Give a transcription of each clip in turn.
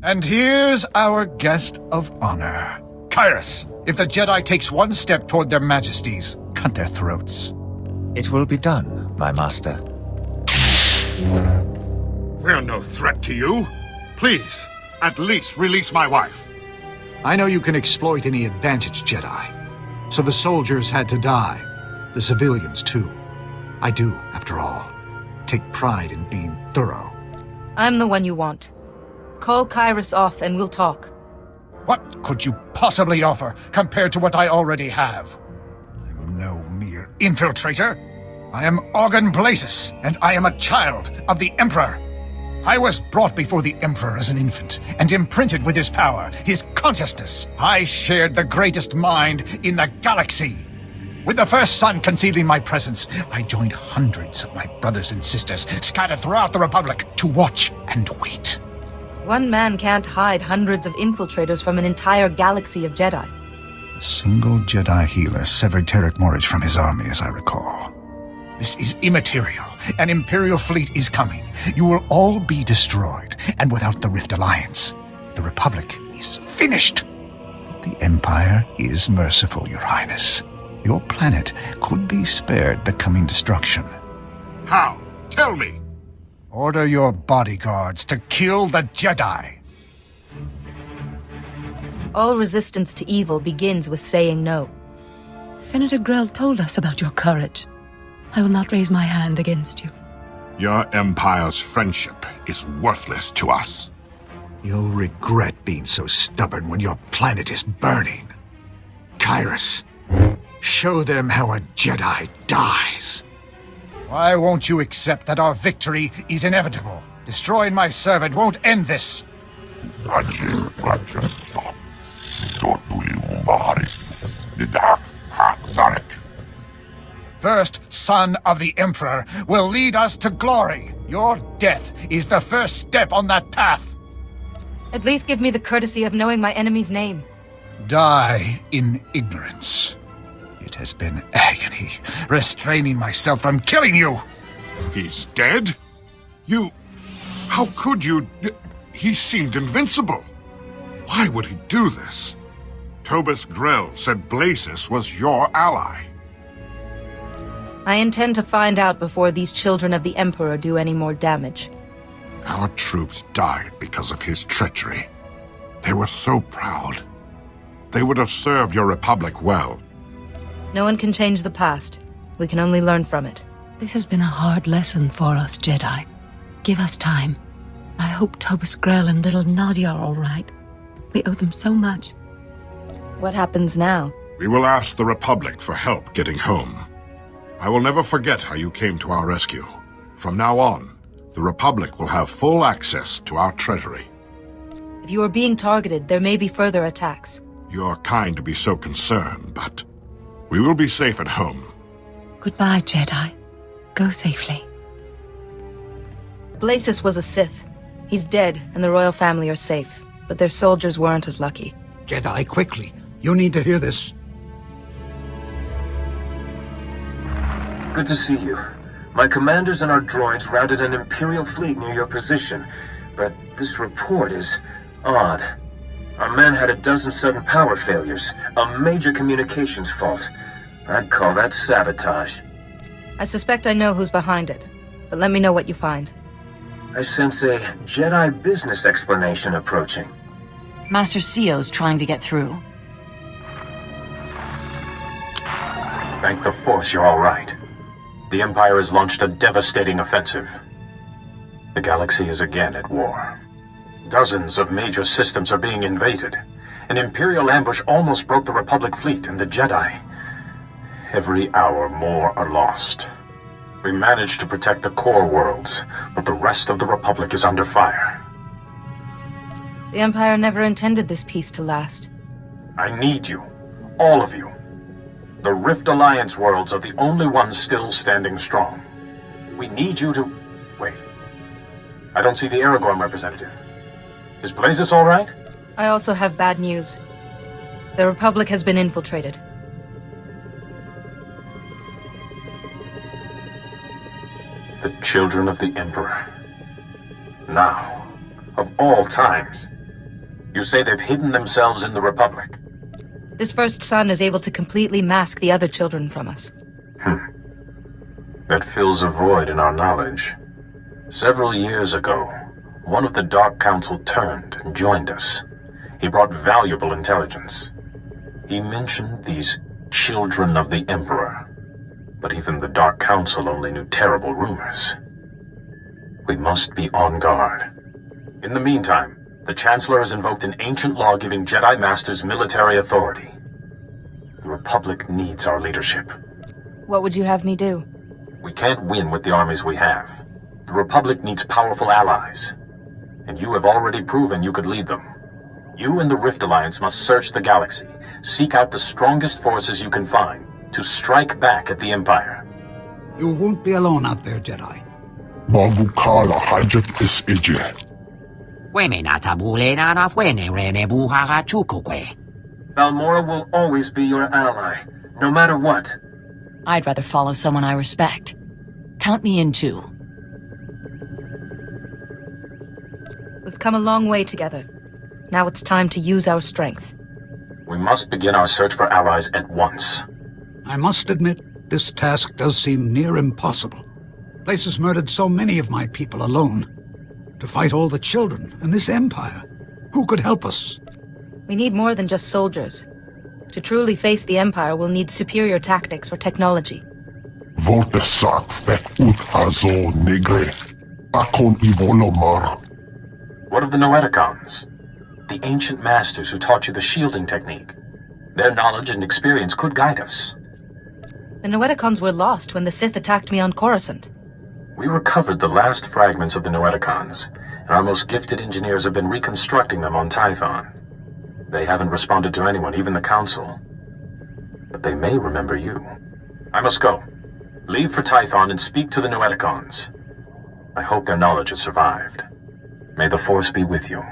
And here's our guest of honor. Kyrus, if the Jedi takes one step toward their majesties, cut their throats. It will be done, my master. We're no threat to you. Please, at least release my wife. I know you can exploit any advantage, Jedi. So the soldiers had to die. The civilians, too. I do, after all, take pride in being thorough. I'm the one you want. Call Kyrus off and we'll talk. What could you possibly offer compared to what I already have? I'm no mere infiltrator. I am Organ Blasis, and I am a child of the Emperor. I was brought before the Emperor as an infant, and imprinted with his power, his consciousness. I shared the greatest mind in the galaxy. With the first sun concealing my presence, I joined hundreds of my brothers and sisters scattered throughout the Republic to watch and wait. One man can't hide hundreds of infiltrators from an entire galaxy of Jedi. A single Jedi healer severed Tarek Morridge from his army, as I recall. This is immaterial. An Imperial fleet is coming. You will all be destroyed, and without the Rift Alliance, the Republic is finished. But the Empire is merciful, Your Highness. Your planet could be spared the coming destruction. How? Tell me. Order your bodyguards to kill the Jedi. All resistance to evil begins with saying no. Senator Grell told us about your courage. I will not raise my hand against you. Your Empire's friendship is worthless to us. You'll regret being so stubborn when your planet is burning. Kyrus, show them how a Jedi dies. Why won't you accept that our victory is inevitable? Destroying my servant won't end this. First son of the Emperor will lead us to glory. Your death is the first step on that path. At least give me the courtesy of knowing my enemy's name. Die in ignorance. It has been agony, restraining myself from killing you. He's dead? You... How could you... He seemed invincible. Why would he do this? Tobus Grell said Blasis was your ally. I intend to find out before these children of the Emperor do any more damage. Our troops died because of his treachery. They were so proud. They would have served your Republic well. No one can change the past. We can only learn from it. This has been a hard lesson for us, Jedi. Give us time. I hope Tobus Grell and little Nadia are all right. We owe them so much. What happens now? We will ask the Republic for help getting home. I will never forget how you came to our rescue. From now on, the Republic will have full access to our treasury. If you are being targeted, there may be further attacks. You're kind to be so concerned, but we will be safe at home. Goodbye, Jedi. Go safely. Blasis was a Sith. He's dead, and the royal family are safe. But their soldiers weren't as lucky. Jedi, quickly. You need to hear this. Good to see you. My commanders and our droids routed an Imperial fleet near your position, but this report is odd. Our men had a dozen sudden power failures, a major communications fault. I'd call that sabotage. I suspect I know who's behind it, but let me know what you find. I sense a Jedi business explanation approaching. Master Sio's trying to get through. Thank the Force you're all right. The Empire has launched a devastating offensive. The galaxy is again at war. Dozens of major systems are being invaded. An Imperial ambush almost broke the Republic fleet and the Jedi. Every hour more are lost. We managed to protect the core worlds, but the rest of the Republic is under fire. The Empire never intended this peace to last. I need you. All of you. The Rift Alliance worlds are the only ones still standing strong. We need you to... Wait. I don't see the Aragorn representative. Is Blasis all right? I also have bad news. The Republic has been infiltrated. The children of the Emperor. Now, of all times, You say they've hidden themselves in the Republic. This first son is able to completely mask the other children from us. That fills a void in our knowledge. Several years ago, one of the Dark Council turned and joined us. He brought valuable intelligence. He mentioned these children of the Emperor. But even the Dark Council only knew terrible rumors. We must be on guard. In the meantime, the Chancellor has invoked an ancient law giving Jedi Masters military authority. The Republic needs our leadership. What would you have me do? We can't win with the armies we have. The Republic needs powerful allies. And you have already proven you could lead them. You and the Rift Alliance must search the galaxy, seek out the strongest forces you can find, to strike back at the Empire. You won't be alone out there, Jedi. Magukala hajat is ije. Balmora will always be your ally, no matter what. I'd rather follow someone I respect. Count me in too. We've come a long way together. Now it's time to use our strength. We must begin our search for allies at once. I must admit, this task does seem near impossible. Places murdered so many of my people alone. To fight all the children and this empire. Who could help us? We need more than just soldiers. To truly face the Empire, we'll need superior tactics or technology. Voltesak fe ut azo negre. Akon ivolomar. What of the Noeticons? The ancient masters who taught you the shielding technique. Their knowledge and experience could guide us. The Noeticons were lost when the Sith attacked me on Coruscant. We recovered the last fragments of the Noeticons, and our most gifted engineers have been reconstructing them on Tython. They haven't responded to anyone, even the Council. But they may remember you. I must go. Leave for Tython and speak to the Noeticons. I hope their knowledge has survived. May the Force be with you.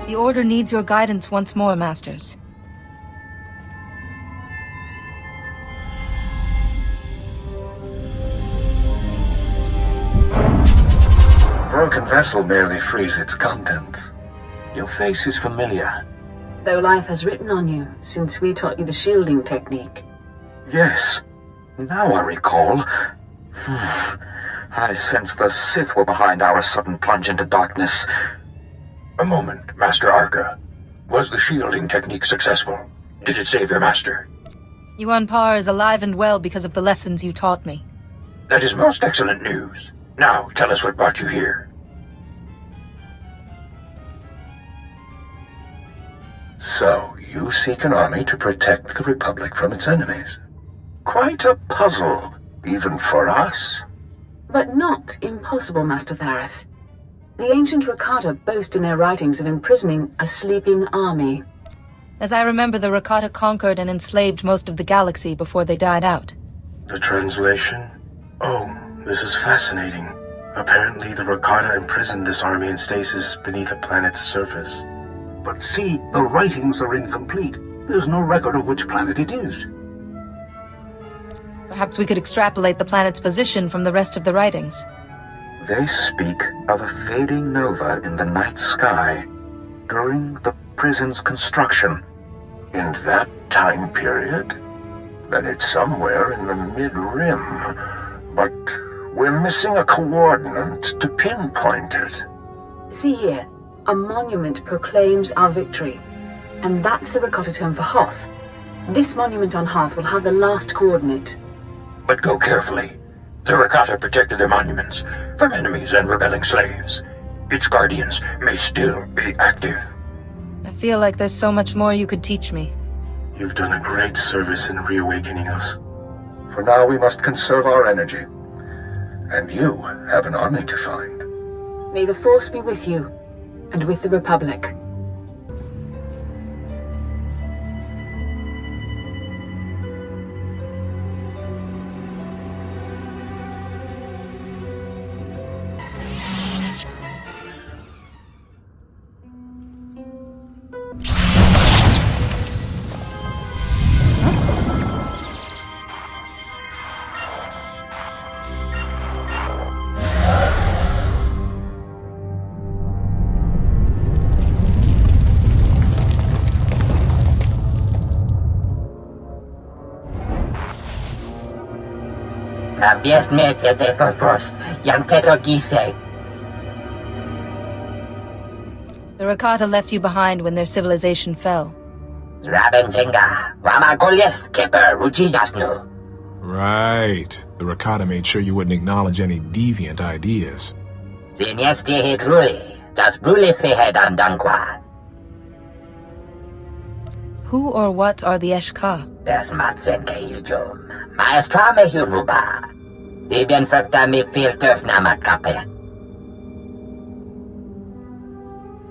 The Order needs your guidance once more, Masters. Broken vessel merely frees its contents. Your face is familiar. Though life has written on you since we taught you the shielding technique. Yes. Now I recall. I sensed the Sith were behind our sudden plunge into darkness. A moment, Master Arca. Was the shielding technique successful? Did it save your master? Yuan Par is alive and well because of the lessons you taught me. That is most excellent news. Now, tell us what brought you here. So, you seek an army to protect the Republic from its enemies. Quite a puzzle, even for us. But not impossible, Master Tharis. The ancient Rakata boast in their writings of imprisoning a sleeping army. As I remember, the Rakata conquered and enslaved most of the galaxy before they died out. The translation? Oh, this is fascinating. Apparently, the Rakata imprisoned this army in stasis beneath a planet's surface. But see, the writings are incomplete. There's no record of which planet it is. Perhaps we could extrapolate the planet's position from the rest of the writings. They speak of a fading nova in the night sky during the prison's construction. In that time period? Then it's somewhere in the mid-rim. But we're missing a coordinate to pinpoint it. See here, a monument proclaims our victory. And that's the Rakata term for Hoth. This monument on Hoth will have the last coordinate. But go carefully. The Rakata protected their monuments from enemies and rebelling slaves. Its guardians may still be active. I feel like there's so much more you could teach me. You've done a great service in reawakening us. For now, we must conserve our energy. And you have an army to find. May the Force be with you, and with the Republic. The Rakata left you behind when their civilization fell. Right. The Rakata made sure you wouldn't acknowledge any deviant ideas. Who or what are the Eshka?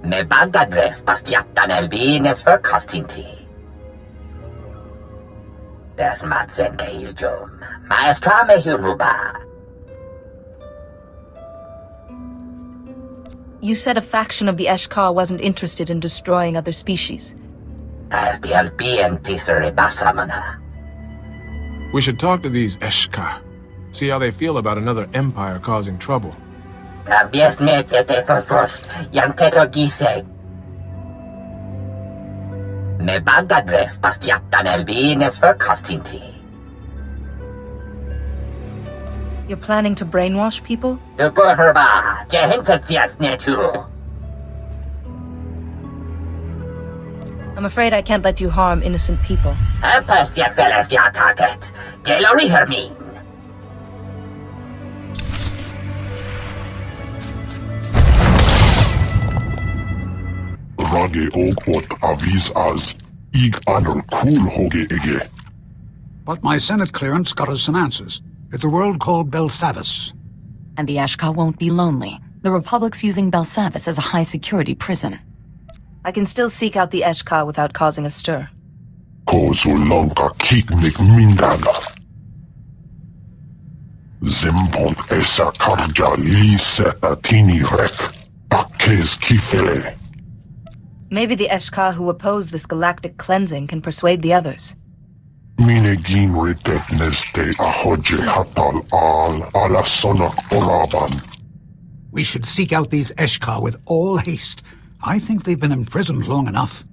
Me bagadres pastiatan elbines för kostinti. Des matsen kejujum. Maestra me huruba. You said a faction of the Eshka wasn't interested in destroying other species. We should talk to these Eshka. See how they feel about another empire causing trouble. Me bagadres pastiatan elbines för kostinti. You're planning to brainwash people? I'm afraid I can't let you harm innocent people. Rage og ot avis as ig anor cool hoge ege. But my Senate clearance got us some answers. It's a world called Belsavis. And the Ashka won't be lonely. The Republic's using Belsavis as a high-security prison. I can still seek out the Eshka without causing a stir. Kozulanka kiknik mindaga. Zimpont esa karja li setatini rek. Akes kifele. Maybe the Eshka who oppose this galactic cleansing can persuade the others. Minegin ritet neste ahoje hatal al ala sonak oraban. We should seek out these Eshka with all haste. I think they've been imprisoned long enough.